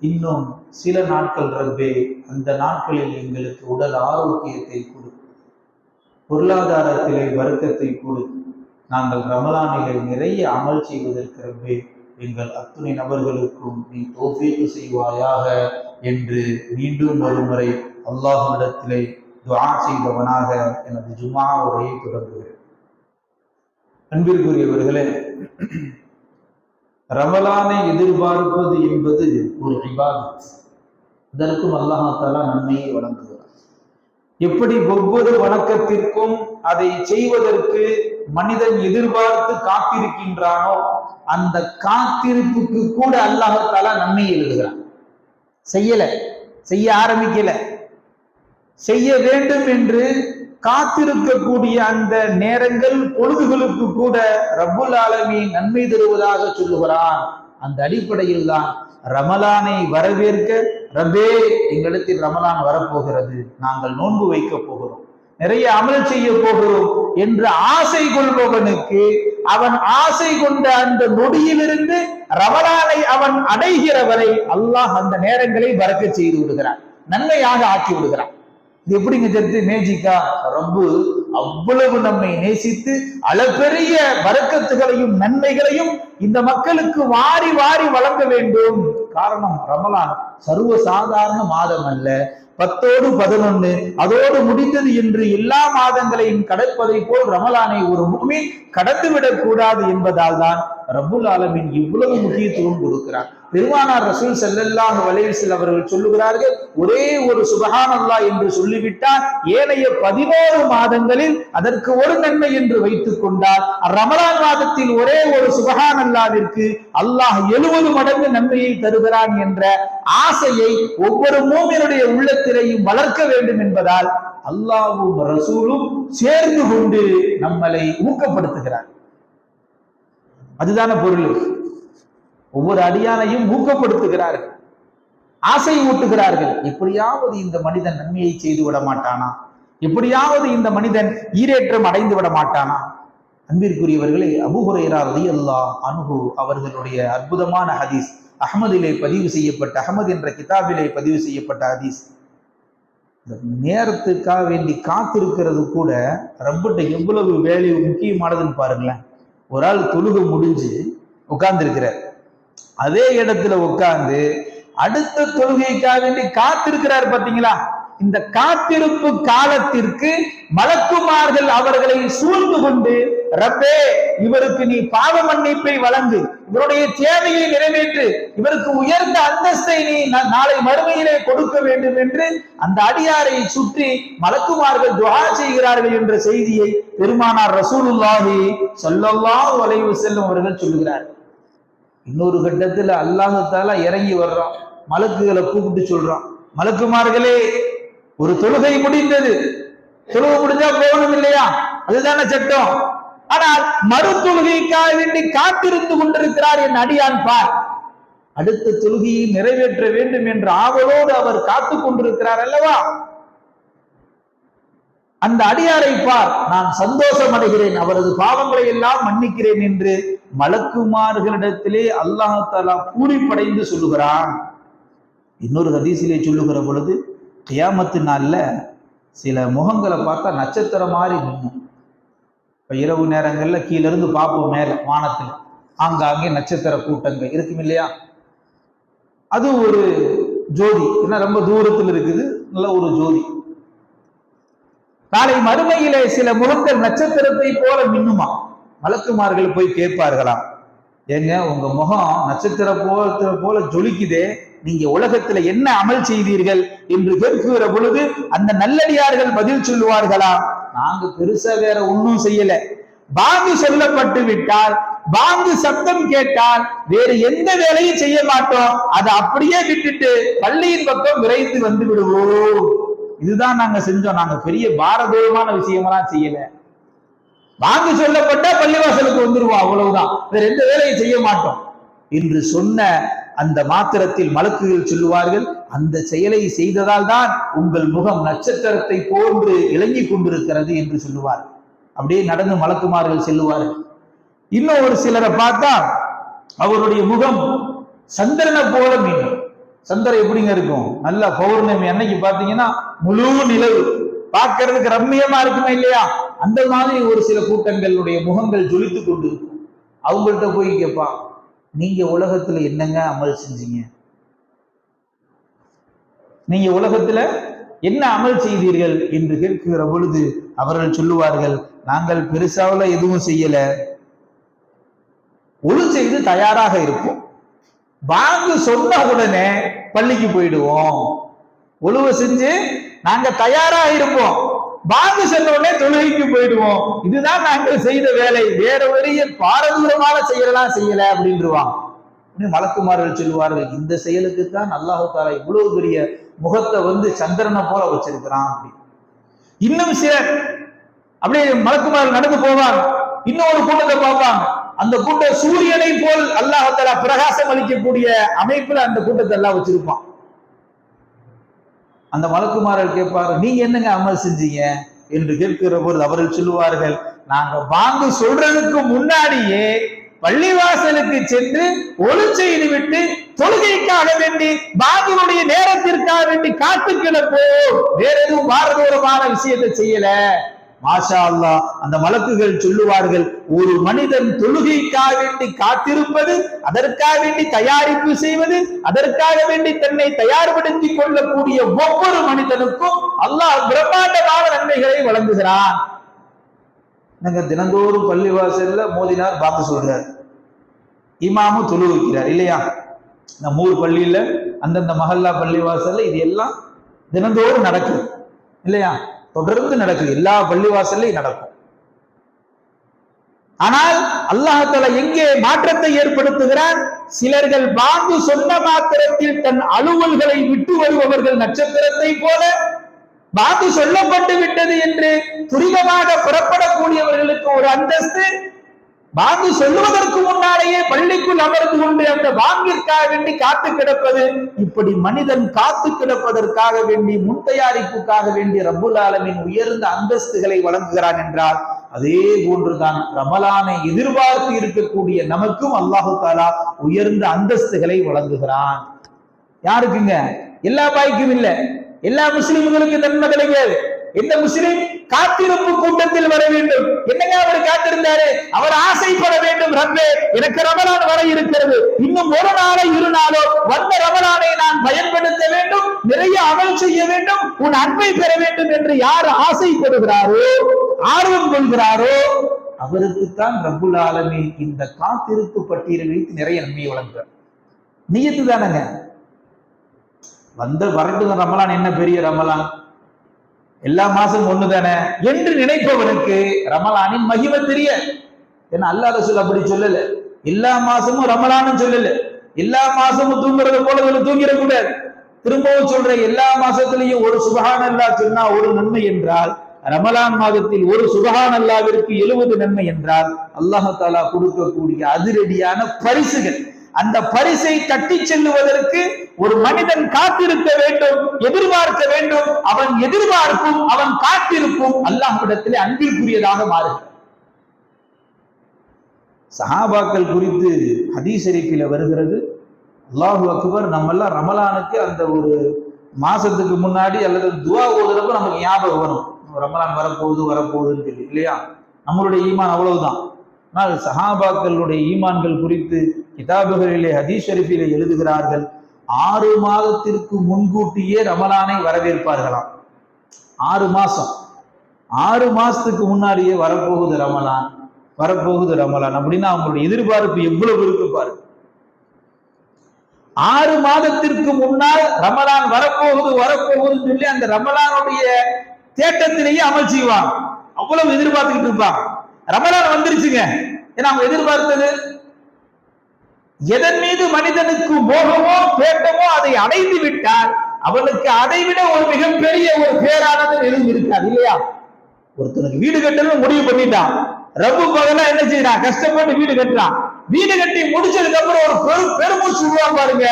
இன்னும் சில நாட்கள் ரப்பே, அந்த நாட்களில் எங்களுக்கு உடல் ஆரோக்கியத்தை கொடு, பொருளாதாரத்திலே வர்க்கத்தை கொடு, நாங்கள் ரமலானிலே நிறைய அமல் செய்வதற்கு ரப்பே எங்கள் அத்துணை நபர்களுக்கும் நீ தௌஃபீக் செய்வாயாக என்று மீண்டும் ஒருமுறை அல்லாஹ்விடத்திலே துஆ செய்தவனாக எனது ஜும்ஆ உரையை தொடங்குகிறேன். அன்பிற்குரியவர்களே, ரமலானை எதிர்பார்ப்பது என்பது ஒரு இபாதத். இதற்கும் அல்லாஹ் தஆலா நன்மையை வழங்குகிறார். எப்படி ஒவ்வொரு வணக்கத்திற்கும் அதை செய்வதற்கு மனிதன் எதிர்பார்த்து காத்திருக்கின்றானோ, அந்த காத்திருப்புக்கு கூட அல்லாஹ் தஆலா நன்மை எழுதுகிறான். செய்ய ஆரம்பிக்கல, செய்ய வேண்டும் என்று காத்திருக்கக்கூடிய அந்த நேரங்கள், பொழுதுகளுக்கு கூட ரப்புல் ஆலமீன் நன்மை தருவதாக சொல்லுகிறான். அந்த அடிப்படையில் தான் ரமலானை வரவேற்க, ரப்பே எங்களிடத்தில் ரமலான் வரப்போகிறது, நாங்கள் நோன்பு வைக்க போகிறோம், நிறைய அமல் செய்ய போகிறோம் என்று ஆசை கொள்பவனுக்கு அவன் ஆசை கொண்ட அந்த நொடியிலிருந்து ரமலானை அவன் அடைகிற வரை அல்லாஹ் அந்த நேரங்களை பரக்கத் செய்து விடுகிறான், நன்மையாக ஆக்கி விடுகிறான். இது எப்படிங்க தெரிஞ்சு மேஜிக்கா? ரப்பு அவ்வளவு நம்மை நேசித்து அளப்பெரிய பரக்கத்துகளையும் நன்மைகளையும் இந்த மக்களுக்கு வாரி வாரி வழங்க வேண்டும். காரணம், ரமலான் சர்வ சாதாரண மாதம் அல்ல. 10ஓடு 11 அதோடு முடிந்தது என்று எல்லா மாதங்களையும் கடப்பதை போல் ரமலானை ஒரு முஃமின் கடந்துவிடக் கூடாது என்பதால் தான் ரப்புல் ஆலமீன் இவ்வளவு முக்கியத்துவம் கொடுக்கிறார். பெருமானார் ரசூல் ஸல்லல்லாஹு அலைஹி வஸல்லம் அவர்கள் சொல்லுகிறார்கள், ஒரே ஒரு சுப்ஹானல்லாஹ் என்று சொல்லிவிட்டால் ஏனைய 11 மாதங்களில் அதற்கு ஒரு நன்மை என்று வைத்துக் கொண்டால், ரமலான் மாதத்தில் ஒரே ஒரு சுப்ஹானல்லாஹ்விற்கு அல்லாஹ் 70 மடங்கு நன்மையை தருகிறான் என்ற ஆசையை ஒவ்வொரு மூமினுடைய உள்ளத்திலேயும் வளர்க்க வேண்டும் என்பதால் அல்லாஹ்வும் ரசூலும் சேர்ந்து கொண்டு நம்மளை ஊக்கப்படுத்துகிறார். அதுதான பொருள். ஒவ்வொரு அடியானையும் ஊக்கப்படுத்துகிறார்கள், ஆசை ஊட்டுகிறார்கள். எப்படியாவது இந்த மனிதன் நன்மையை செய்து விட மாட்டானா? எப்படியாவது இந்த மனிதன் ஈரேற்றம் அடைந்து விட மாட்டானா? அன்பிற்குரியவர்களே, அபூ ஹுரைரா ரலியல்லாஹு அன்ஹு அவர்களுடைய அற்புதமான ஹதீஸ், அஹ்மதிலே பதிவு செய்யப்பட்ட, அஹ்மத் என்ற கிதாபிலே பதிவு செய்யப்பட்ட ஹதீஸ். இந்த நேரத்துக்காக வேண்டி காத்திருக்கிறது கூட ரப்பிட்ட எவ்வளவு வேலை முக்கியமானதுன்னு பாருங்களேன். ஒரு ஆள் தொழுகை முடிஞ்சு உட்கார்ந்து இருக்கிறார், அதே இடத்துல உட்கார்ந்து அடுத்த தொழுகைக்காக வேண்டி காத்திருக்கிறார். பாத்தீங்களா? இந்த காத்திருப்பு காலத்திற்கு மலக்குமார்கள் அவர்களை சூழ்ந்து கொண்டு, ரப்பே இவருக்கு நீ பாவ மன்னிப்பை வழங்கு, இவருடைய தேவையை நிறைவேற்று, இவருக்கு உயர்ந்த அந்தஸ்தை நீ நாளை மறுமையிலே கொடுக்க வேண்டும் என்று அந்த அடியாரை சுற்றி மலக்குமார்கள் துஆ செய்கிறார்கள் என்ற செய்தியை பெருமானார் ரசூலுல்லாஹி ஸல்லல்லாஹு அலைஹி வஸல்லம் அவர்கள் சொல்லுகிறார். இன்னொரு கட்டத்துல அல்லாஹ் தஆலா இறங்கி வர்றான், மலக்குகளை கூப்பிட்டு சொல்றான், மலக்குமார்களே, ஒரு தொழுகை முடிந்தது, தொழுகை முடிஞ்சா போகணும் இல்லையா? அதுதானே சட்டம். ஆனால் மறு தொழுகைக்காக வேண்டி காத்திருந்து கொண்டிருக்கிறார் என் அடியான் பார். அடுத்த தொழுகையை நிறைவேற்ற வேண்டும் என்ற ஆவலோடு அவர் காத்து கொண்டிருக்கிறார் அல்லவா? அந்த அடியாரை பார், நான் சந்தோஷம் அடைகிறேன், அவரது பாவங்களை எல்லாம் மன்னிக்கிறேன் என்று மலக்குமார்களிடத்திலே அல்லாஹ் தஆலா பூரிப்படைந்து சொல்லுகிறான். இன்னொரு ஹதீஸிலே சொல்லுகிற பொழுது, கியாமத்து நாள்ல சில முகங்களை பார்த்தா நட்சத்திரம் மாதிரி மின்னும். இப்ப இரவு நேரங்கள்ல கீழ இருந்து பார்ப்போம், மேல வானத்தில் ஆங்காங்கே நட்சத்திர கூட்டங்கள் இருக்கும் இல்லையா? அது ஒரு ஜோதி, என்ன ரொம்ப தூரத்தில் இருக்குது, நல்ல ஒரு ஜோதி. நாளை மறுமையிலே சில முகங்கள் நட்சத்திரத்தை போல மின்னுமா. மலக்குமார்கள் போய் கேட்பார்களாம், ஏங்க உங்க முகம் நட்சத்திர போல ஜொலிக்குதே, நீங்க உலகத்துல என்ன அமல் செய்தீர்கள் என்று கேட்கிற பொழுது அந்த நல்லடியார்கள் பதில் சொல்லுவார்களா, நாங்க பெருசா வேற ஒன்னும் செய்யல, பாங்கு சொல்லப்பட்டு விட்டால், பாங்கு சத்தம் கேட்டால் வேறு எந்த வேலையும் செய்ய மாட்டோம், அதை அப்படியே விட்டுட்டு பள்ளியின் பக்கம் விரைந்து வந்து விடுவோம். இதுதான் நாங்க செஞ்சோம், நாங்க பெரிய பாரதூரமான விஷயமெல்லாம் செய்யல, பாங்கு சொல்லப்பட்ட பள்ளிவாசலுக்கு வந்துருவோம், அவ்வளவுதான், வேற எந்த வேலையும் செய்ய மாட்டோம் என்று சொன்ன அந்த மாத்திரத்தில் மலக்குகள் சொல்லுவார்கள், அந்த செயலை செய்ததால் தான் உங்கள் முகம் நட்சத்திரத்தை போன்று இலங்கிக் கொண்டிருக்கிறது என்று சொல்லுவார். அப்படியே நடந்து மலக்குமார்கள் செல்லுவார்கள். இன்னும் ஒரு சிலரை பார்த்தா அவருடைய முகம் சந்திரனை போல மின்னும். சந்திரன் எப்படிங்க இருக்கும்? நல்ல பௌர்ணமி அன்னைக்கு பாத்தீங்கன்னா முழு நிலவு பார்க்கறதுக்கு ரம்மியமா இருக்குமா இல்லையா? அந்த மாதிரி ஒரு சில கூட்டங்களுடைய முகங்கள் ஜொலித்து கொண்டு இருக்கும். அவங்கள்ட்ட போய் கேட்பான், நீங்க உலகத்துல என்னங்க அமல் செஞ்சீங்க? நீங்க உலகத்துல என்ன அமல் செய்தீர்கள் என்று கேட்கிற பொழுது அவர்கள் சொல்லுவார்கள், நாங்கள் பெருசாவில எதுவும் செய்யல, ஒழு செய்து தயாராக இருப்போம், பாங்கு சொன்ன உடனே பள்ளிக்கு போயிடுவோம், ஒழுவ செஞ்சு நாங்க தயாரா இருப்போம், பாங்கு சொன்ன உடனே தொழுகைக்கு போயிடுவோம், இதுதான் நாங்கள் செய்த வேலை, வேற வழிய பாரதூரமான செயலாம் செய்யல அப்படின்றான். மலக்குமார்கள் சொல்லுவார்கள், இந்த செயலுக்கு தான் அல்லாஹ் தஆலா இவ்வளவு பெரிய முகத்தை சந்திரனை போல வச்சிருக்கிறான் அப்படி. இன்னும் சிலர் அப்படியே மலக்குமார்கள் நடந்து போவாங்க, இன்னொரு கூட்டத்தை பார்ப்பாங்க, அந்த கூட்டம் சூரியனை போல் அல்லாஹ் தஆலா பிரகாசம் அளிக்கக்கூடிய அமைப்புல அந்த கூட்டத்தை எல்லாம் வச்சிருப்பான். அந்த மலக்குமார்கள் கேட்பாரு, நீங்க என்னங்க அமல் செஞ்சீங்க என்று கேட்கிற போது அவர்கள் சொல்லுவார்கள், நாங்க பாங்கு சொல்றதுக்கு முன்னாடியே பள்ளிவாசலுக்கு சென்று ஒளி செய்து விட்டு தொழுகைக்காக வேண்டி பாங்கினுடைய நேரத்திற்காக வேண்டி காத்து கிடப்போம், வேற எதுவும் பாரதூரமான விஷயத்தை செய்யல. மாஷா அல்லாஹ். அந்த மலக்குகள் சொல்லுவார்கள், ஒரு மனிதன் தொழுகைக்காக வேண்டி காத்திருப்பது, அதற்காக வேண்டி தயாரிப்பு செய்வது, அதற்காக வேண்டி தன்னை தயார்படுத்திக் கொள்ளக்கூடிய ஒவ்வொரு மனிதனுக்கும் அல்லாஹ் பிரம்மாண்டமான நன்மைகளை வழங்குகிறான். நாங்க தினந்தோறும் பள்ளிவாசல்ல மோதினார் பாங்கு சொல்றார், இமாமும் தொழு வைக்கிறார் இல்லையா? நம்ம ஊர் பள்ளியில அந்தந்த மஹல்லா பள்ளிவாசல்ல இது எல்லாம் தினந்தோறும் நடக்குது இல்லையா? தொடர்ந்து நடக்குது, எல்லா பள்ளிவாசல்லையும் நடக்கும். ஆனால் அல்லாஹ் தஆலா எங்கே மாற்றத்தை ஏற்படுத்துகிறான்? சிலர்கள் பாங்கு சொன்ன மாத்திரத்தில் தன் அலுவல்களை விட்டு வருபவர்கள் நட்சத்திரத்தை போல, பாங்கு சொல்லப்பட்டு விட்டது என்று துரிதமாக புறப்படக்கூடியவர்களுக்கு ஒரு அந்தஸ்து, பாங்கு சொல்லுவதற்கு முன்னாலேயே பள்ளிக்குள் அமர்ந்து கொண்டு அந்த பாங்கிற்காக வேண்டி காத்து கிடப்பது, இப்படி மனிதன் காத்து கிடப்பதற்காக வேண்டி முன் தயாரிப்புக்காக வேண்டி ரப்புல் ஆலமீன் உயர்ந்த அந்தஸ்துகளை வழங்குகிறான் என்றால், அதே போன்றுதான் ரமலானை எதிர்பார்த்து இருக்கக்கூடிய நமக்கும் அல்லாஹு தஆலா உயர்ந்த அந்தஸ்துகளை வழங்குகிறான். யாருக்குங்க? எல்லா பாய்க்கும் இல்ல, எல்லா முஸ்லிம்களுக்கு நன்மை கிடைக்காது. எந்த முஸ்லிம் காத்திருப்பு கூட்டத்தில் வர வேண்டும்? என்னங்க அவர் காத்திருந்தாரு? அவர் ஆசைப்பட வேண்டும், ரப்பே எனக்கு ரமலான் வர இருக்கிறது, இன்னும் ஒரு நாளோ இரு நாளோ வந்த ரமலானை நான் பயன்படுத்த வேண்டும், நிறைய அமல் செய்ய வேண்டும், உன் அன்பை பெற வேண்டும் என்று யார் ஆசைப்படுகிறாரோ, ஆர்வம் கொள்கிறாரோ, அவருக்குத்தான் ரப்புல் ஆலமீன் இந்த காத்திருப்பு பட்டியலை வைத்து நிறைய நன்மையை வழங்குகிறார். நியத்து தானங்க, வரட்டு ரமலான் என்ன பெரிய ரமலான், எல்லா மாசம் ஒண்ணு தானே என்று நினைப்பவனுக்கு ரமலானின் மகிமை தெரிய. ஏன்னா அல்லாஹ் ரசூல் அப்படி சொல்லல, எல்லா மாசமும் ரமலானும் சொல்லல, எல்லா மாசமும் தூங்குறது போல தூங்கிடக்கூடாது. திரும்பவும் சொல்ற, எல்லா மாசத்திலையும் ஒரு சுபஹானல்லாஹ் சொன்னா ஒரு நன்மை என்றால், ரமலான் மாதத்தில் ஒரு சுபஹானல்லாஹ்விற்கு 70 நன்மை என்றால், அல்லாஹ் தஆலா கொடுக்கக்கூடிய அதிரடியான பரிசுகள், அந்த பரிசை தட்டி செல்லுவதற்கு ஒரு மனிதன் காத்திருக்க வேண்டும், எதிர்பார்க்க வேண்டும். அவன் எதிர்பார்ப்பும் அவன் காத்திருப்பும் அல்லாஹ்விடத்திலே அன்பிற்குரியதாக மாறுகிறது. சஹாபாக்கள் குறித்து ஹதீஸ் ஷரீஃபில் வருகிறது, அல்லாஹு அக்பர், நம்ம எல்லாம் ரமலானுக்கு அந்த ஒரு மாசத்துக்கு முன்னாடி அல்லது துஆ ஓதுறப்ப நமக்கு ஞாபகம் வரும், ரமலான் வரப்போகுதுன்னு சொல்லி இல்லையா? நம்மளுடைய ஈமான் அவ்வளவுதான். ஆனால் சஹாபாக்களுடைய ஈமான்கள் குறித்து கிதாபுகளிலே ஹதீஸ் ஷரீஃபிலே எழுதுகிறார்கள், 6 மாதத்திற்கு முன்கூட்டியே ரமலானை வரவேற்பார்களாம். 6 மாசம், 6 மாசத்துக்கு முன்னாடியே வரப்போகுது ரமலான், வரப்போகுது ரமலான் அப்படின்னா அவங்களுடைய எதிர்பார்ப்பு எவ்வளவு இருக்கு பாரு. 6 மாதத்திற்கு முன்னால் ரமலான் வரப்போகுதுன்னு சொல்லி அந்த ரமலானுடைய தேட்டத்திலேயே அமல் செய்வாங்க, அவ்வளவு எதிர்பார்த்துக்கிட்டு இருப்பாங்க. ரமலான் வந்துருச்சுங்க, ஏன்னா அவங்க எதிர்பார்த்தது எதன் மீது மனிதனுக்கு மோகமோ பேட்டமோ அதை அடைந்து விட்டால் அவனுக்கு அதை விட ஒரு மிகப்பெரிய ஒரு பேரானது எதுவும் இருக்காது இல்லையா? ஒருத்தனுக்கு வீடு கட்டணும் முடிவு பண்ணிட்டான், ரப்பு பகலா என்ன செய்யறான், கஷ்டப்பட்டு வீடு கட்டுறான், வீடு கட்டி முடிச்சதுக்கு அப்புறம் ஒரு பெருமூச்சு விடுவான் பாருங்க,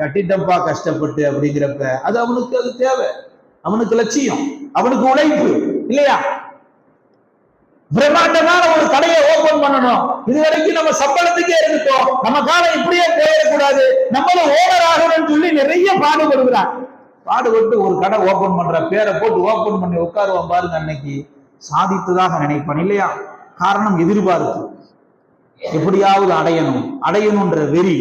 கட்டிட்டப்பா கஷ்டப்பட்டு அப்படிங்கிறப்ப அது அவனுக்கு அது தேவை, அவனுக்கு லட்சியம், அவனுக்கு உழைப்பு இல்லையா? பிரம்மாண்டமான ஒரு கடையை ஓபன் பண்ணணும், இதுவரைக்கும் நம்ம சம்பளத்துக்கே இருந்துட்டோம், நம்ம காலம் இப்படியே போயிடக்கூடாது, நம்மளும் ஓனர் ஆகணும்னு சொல்லி நிறைய பாடுபடுகிறான். பாடுபட்டு ஒரு கடை ஓபன் பண்ற, பேரை போட்டு ஓபன் பண்ணி உட்காருவான் பாருங்க, அன்னைக்கு சாதித்ததாக நினைப்பான் இல்லையா? காரணம் எதிர்பார்ப்பு, எப்படியாவது அடையணும்ன்ற வெறி.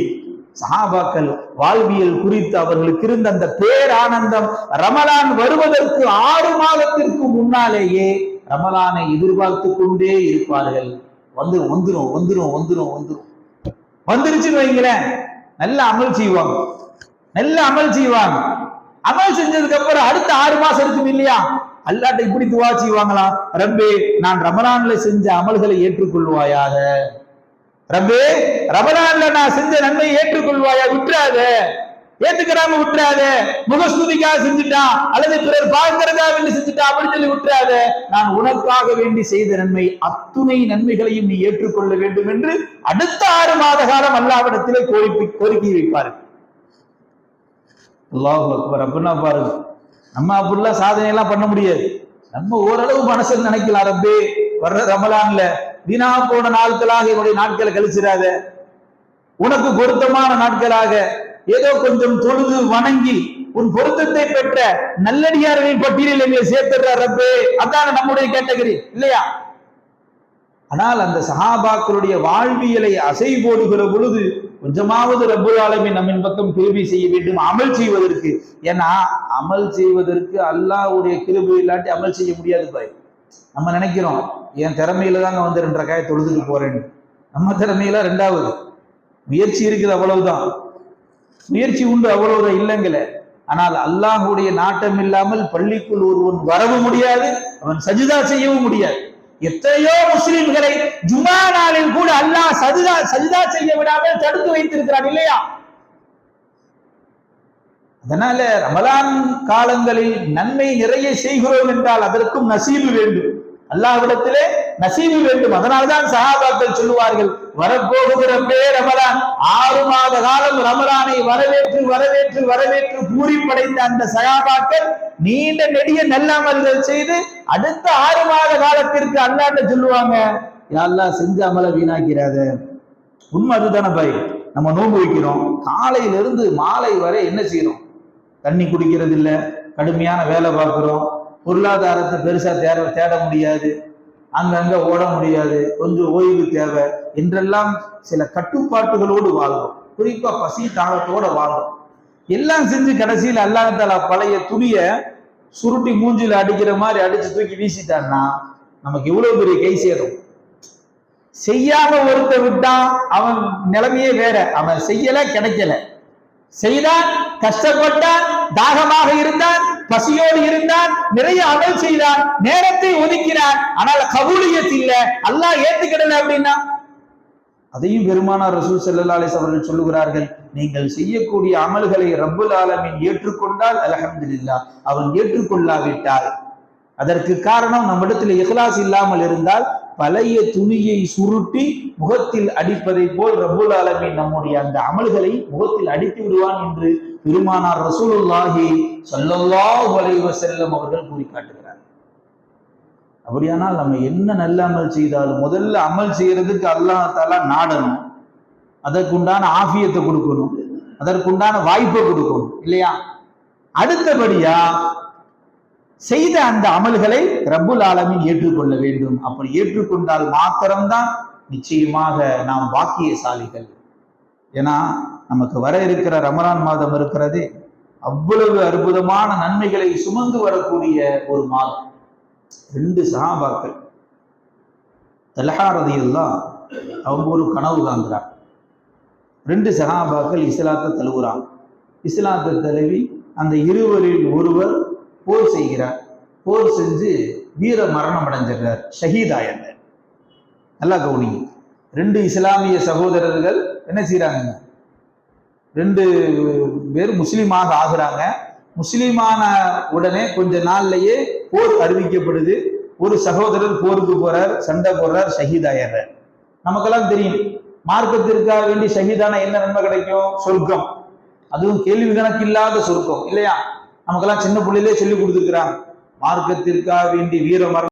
சஹாபாக்கள் வாழ்வியல் குறித்து அவர்களுக்கு இருந்த அந்த பேரானந்தம் ரமலான் வருவதற்கு 6 மாதத்திற்கு முன்னாலேயே ரமலானை எதிர்பார்த்து கொண்டே இருப்பார்கள். வந்துருச்சுன்னு வைங்களேன், நல்ல அமல் செய்வாங்க. அமல் செஞ்சதுக்கு அப்புறம் அடுத்த 6 மாசம் இருக்கும் இல்லையா, அல்லாஹ்ட்ட இப்படி துவா செய்வாங்களாம், ரப்பே நான் ரமலான்ல செஞ்ச அமல்களை ஏற்றுக்கொள்வாயாக, ரப்பே ரமலான்ல நான் செஞ்ச நன்மையை ஏற்றுக்கொள்வாயா, ஏத்துக்கிறாம விட்டுறாத, முகஸ்துதிக்காக செஞ்சுட்டான் அல்லது பிறர் பார்க்கிறதுக்காக வேண்டி செஞ்சுட்டான் அப்படின்னு சொல்லி விட்டுறாத, நான் உனக்காக வேண்டி செய்த நன்மை அத்துணை நன்மைகளையும் நீ ஏற்றுக்கொள்ள வேண்டும் என்று அடுத்த 6 மாத காலம் அல்லாஹ்விடத்திலே கோரிக்கை வைப்பாரு. அல்லாஹ் அக்பர். அப்படின்னா பாருங்க, நம்ம அப்படிலாம் சாதனை எல்லாம் பண்ண முடியாது. நம்ம ஓரளவு மனசில் நினைக்கலாம், ரப்பே வர்ற ரமலான்ல வீணா போன நாட்களாக என்னுடைய நாட்களை கழிச்சிடாத, உனக்கு பொருத்தமான நாட்களாக ஏதோ கொஞ்சம் தொழுது வணங்கி உன் பொருத்தத்தை பெற்ற நல்லடியார்களின் பட்டியலில் எங்களை சேர்த்துடுற ரப்பே, அதான நம்முடைய கேட்டகரி இல்லையா? ஆனால் அந்த சஹாபாக்களுடைய வாழ்வியலை அசை போடுகிற பொழுது கொஞ்சமாவது ரப்புல் ஆலமீன் நம்மின் பக்கம் கிருபை செய்ய வேண்டும் அமல் செய்வதற்கு. ஏன்னா அமல் செய்வதற்கு அல்லாஹ்வுடைய கிருபை இல்லாட்டி அமல் செய்ய முடியாது பாய். நம்ம நினைக்கிறோம் என் திறமையில தாங்க வந்து 2 ரக்காய தொழுதுட்டு போறேன்னு. நம்ம திறமையில 2வது முயற்சி இருக்குது, அவ்வளவுதான். முயற்சி உண்டு, அவ்வளவுதான் இல்லைங்கள. ஆனால் அல்லாஹ்வுடைய நாட்டம் இல்லாமல் பள்ளிக்குள் ஒருவன் வரவும் முடியாது, அவன் சஜிதா செய்யவும் முடியாது. எத்தனையோ முஸ்லிம்களை ஜுமா நாளில் கூட அல்லாஹ் சஜிதா செய்ய விடாமல் தடுத்து வைத்திருக்கிறான் இல்லையா? அதனால ரமலான் காலங்களில் நன்மை நிறைய செய்கிறோம் என்றால் அதற்கும் நசீபு வேண்டும், அல்லாஹ்விடத்திலே நசீபு வேண்டும். அதனால்தான் சஹாபாக்கள் சொல்லுவார்கள், வரப்போகிற ரமலான் 6 மாத காலம் ரமலானை வரவேற்று பூரிப்படைந்த அந்த சஹாபாக்கள் நீண்ட நெடிய நல்ல அமல்கள் செய்து அடுத்த 6 மாத காலத்திற்கு அல்லாஹ்ட்ட சொல்லுவாங்க, யா அல்லாஹ் செஞ்ச அமலை வீணாக்கிறாத. உண்மை அதுதானே பாய். நம்ம நோன்பு வைக்கிறோம், காலையிலிருந்து மாலை வரை என்ன செய்யறோம்? தண்ணி குடிக்கிறது இல்லை, கடுமையான வேலை பார்க்கிறோம், பொருளாதாரத்தை பெருசா தேட முடியாது, அங்கங்க ஓட முடியாது, கொஞ்சம் ஓய்வு தேவை என்றெல்லாம் சில கட்டுப்பாட்டுகளோடு வாழ்றோம். குறிப்பா பசி தாகத்தோட வாழ்றோம். எல்லாம் செஞ்சு கடைசியில் அல்லாஹ் தஆலா பழைய துணிய சுருட்டி மூஞ்சில அடிக்கிற மாதிரி அடிச்சு தூக்கி வீசிட்டான்னா நமக்கு இவ்வளவு பெரிய கை சேரும். செய்யாம ஒருத்த விட்டான், அவன் நிலைமையே வேற. அவன் செய்யல, கிடைக்கல. செய்தான், கஷ்டப்பட்டான், தாகமாக இருந்தான், பசியோடு இருந்தான், நிறைய அமல் செய்தான், நேரத்தை ஒதுக்கினான், ஆனால் கபூலியத் இல்ல, அல்லாஹ் ஏத்துக்கிடல அப்படின்னா அதையும் பெருமானார் ரசூல் ஸல்லல்லாஹு அலைஹி வஸல்லம் அவர்கள் சொல்லுகிறார்கள், நீங்கள் செய்யக்கூடிய அமல்களை ரப்புல் ஆலமீன் ஏற்றுக்கொண்டால் அல்ஹம்துலில்லாஹ், அவன் ஏற்றுக்கொள்ளாவிட்டால் அதற்கு காரணம் நம்மிடத்தில் இஹ்லாஸ் இல்லாமல் இருந்தால் பழைய துணியை சுருட்டி முகத்தில் அடிப்பதை போல் ரப்புல் ஆலமீன் நம்முடைய அந்த அமல்களை முகத்தில் அடித்து விடுவான் என்று பெருமானார் ரசூலுல்லாஹி ஸல்லல்லாஹு அலைஹி வஸல்லம் அவர்கள் கூறி காட்டுகிறார். அப்படியானால் நம்ம என்ன நல்ல அமல் செய்தாலும் முதல்ல அமல் செய்யறதுக்கு அல்லாஹ் தஆலா நாடணும், அதற்குண்டான ஆஃபியத்தை கொடுக்கணும், அதற்குண்டான வாய்ப்பை கொடுக்கணும் இல்லையா? அடுத்தபடியா செய்த அந்த அமல்களை ரப்புல் ஆலமீன் ஏற்றுக்கொள்ள வேண்டும். அப்படி ஏற்றுக்கொண்டால் மாத்திரம்தான் நிச்சயமாக நாம் பாக்கியசாலிகள். ஏன்னா நமக்கு வர இருக்கிற ரமலான் மாதம் இருக்கிறது அவ்வளவு அற்புதமான நன்மைகளை சுமந்து வரக்கூடிய ஒரு மாதம். 2 சஹாபாக்கள் தல்ஹா ரலியல்லாஹு அவங்க ஒரு கனவு காண்கிறார். 2 சஹாபாக்கள் இஸ்லாத்தை தழுவுறாங்க. இஸ்லாத்தை தழுவி அந்த இருவரில் ஒருவர் போர் செய்கிறார். போர் செஞ்சு வீர மரணம் அடைஞ்சிருக்கார், ஷஹீதாயர். நல்லா கவனிங்க, 2 இஸ்லாமிய சகோதரர்கள் என்ன செய்யறாங்க? 2 பேர் முஸ்லீமாக ஆகுறாங்க. முஸ்லீமான உடனே கொஞ்ச நாள்லயே போர் அறிவிக்கப்படுது. ஒரு சகோதரர் போருக்கு போறார், சண்டை போடுறார், ஷஹீதாயர். நமக்கெல்லாம் தெரியும், மார்க்கத்திற்காக வேண்டி ஷஹீதான என்ன நன்மை கிடைக்கும்? சொர்க்கம். அதுவும் கேள்வி கணக்கு இல்லாத சொர்க்கம் இல்லையா? நமக்கெல்லாம் சின்ன பிள்ளையிலே சொல்லி கொடுத்துருக்கிறாங்க, மார்க்கத்திற்காக வேண்டி வீர மரணம்